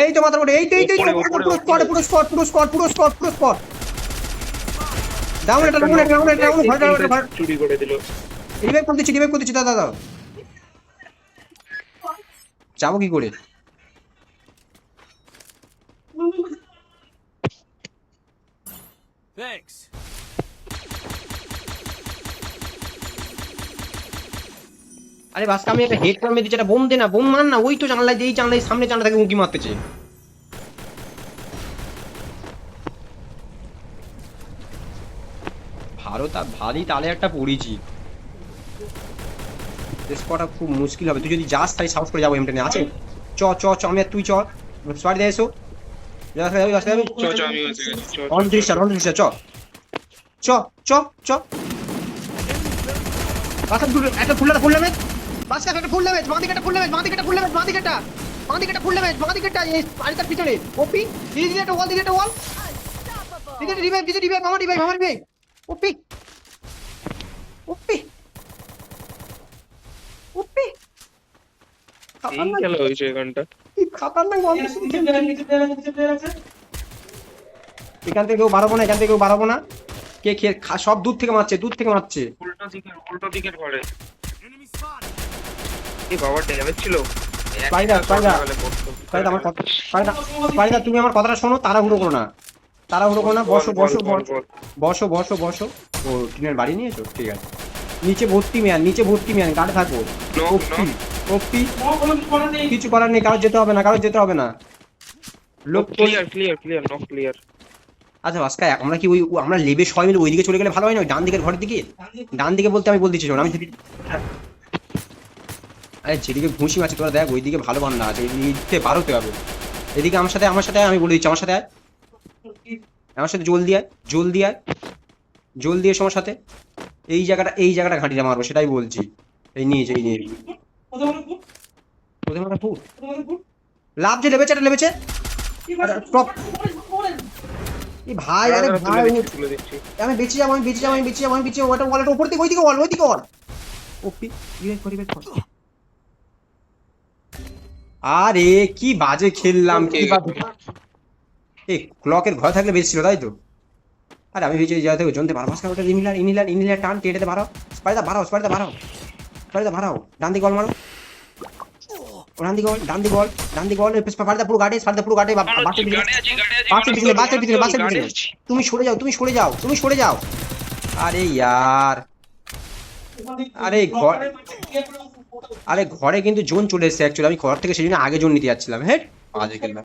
এই তো মাথার উপরে, এই তো পুরো স্পট ডাউন, এটা ডাউন চুরি করে দিল। রিভাইভ করতেছি দাদা যাবো কি করে? আরে বাস, আমি একটা হেড করে দিচ্ছি, একটা বোম দে না, বোম মার না, ওই তো জানলায়, এই জানলায় সামনে জানলা থেকে উঁকি মারতেছে। ভারত আর ভারী তালে একটা পড়েছি, করা খুব মুশকিল হবে। তুই যদি যাস তাই সাহস করে যাবো, এমটা আছে। চ চ চ আমি আর তুই চ স্পার দিয়ে এসো, চ চ চ চ একটা ফুল ড্যামেজ, বাস একটা ফুল ড্যামেজ, বাঁদিকেটা ফুল ড্যামেজ, বাঁদিকেটা আরেকটার পিছনে ওপি দিদি একটা ওয়াল দিদি রিভাইভ আমার রিভাইভ ওপি ওপি ওপি এই খেলা হয়েছে এখানটা। কি খাতারনাক বন্ধ। এখান থেকে কেউ বাড়াবো না, কে খেয়ে সব দূর থেকে মারছে উল্টো দিকের ঘরে। এই বাবা ড্যামেজ ছিল। তুমি আমার কথাটা শোনো, তাড়াহুড়ো করো না, বসো। ও টিনের বাড়ি নিয়েছো, ঠিক আছে। নিচে ভর্তি ম্যান গাড়ি থাকবো। কিছু করার নেই, কারো যেতে হবে না লোক ক্লিয়ার নক ক্লিয়ার। আচ্ছা ভাস্কা, আমরা কি আমরা লেবে সবাই মিলে ওইদিকে চলে গেলে ভালো হয় না? ডান দিকের ঘরের দিকে, ডান দিকে বলতে আমি বলতেছি শোন, আমি আরে যেদিকে ঘুষি মারছি তোরা দেখ, ওইদিকে ভালো বান্ধা আছে, এদিকে বাড়তে হবে। এদিকে আমার সাথে আমি বলে দিচ্ছি, আমার সাথে জল দিয়ে আমার সাথে এই জায়গাটা ঘাঁটিটা মারবো, সেটাই বলছি। এই নিয়ে লাভ যে লেবেছে ভাই। আরে ভাই আমি বেঁচে যাবো, ওটা ওয়ালেট উপর থেকে ওইদিকে ওয়াল ওপি আরে কি বাজে খেললাম, কি বাজে। এই ক্লকের ঘর থাকলে বেশি ছিল, তাই তো। আরে আমি ভেবেছি যা থেকে জনতে পারবো, ওটা ইনিলার টান টেটে বাড়াও, স্পাইডার বাড়াও ডান দিকে বল মারো, ডান দিকে বল স্পাইডার পুরো গাড়ি বাসের পিছনে তুমি সরে যাও। আরে ইয়ার, আরে ঘরে কিন্তু জোন চলে এসেছে অ্যাকচুয়ালি, আমি ঘর থেকে সেই জন্য আগে জোন নিতে যাচ্ছিলাম। হ্যাঁ বাজে খেললাম।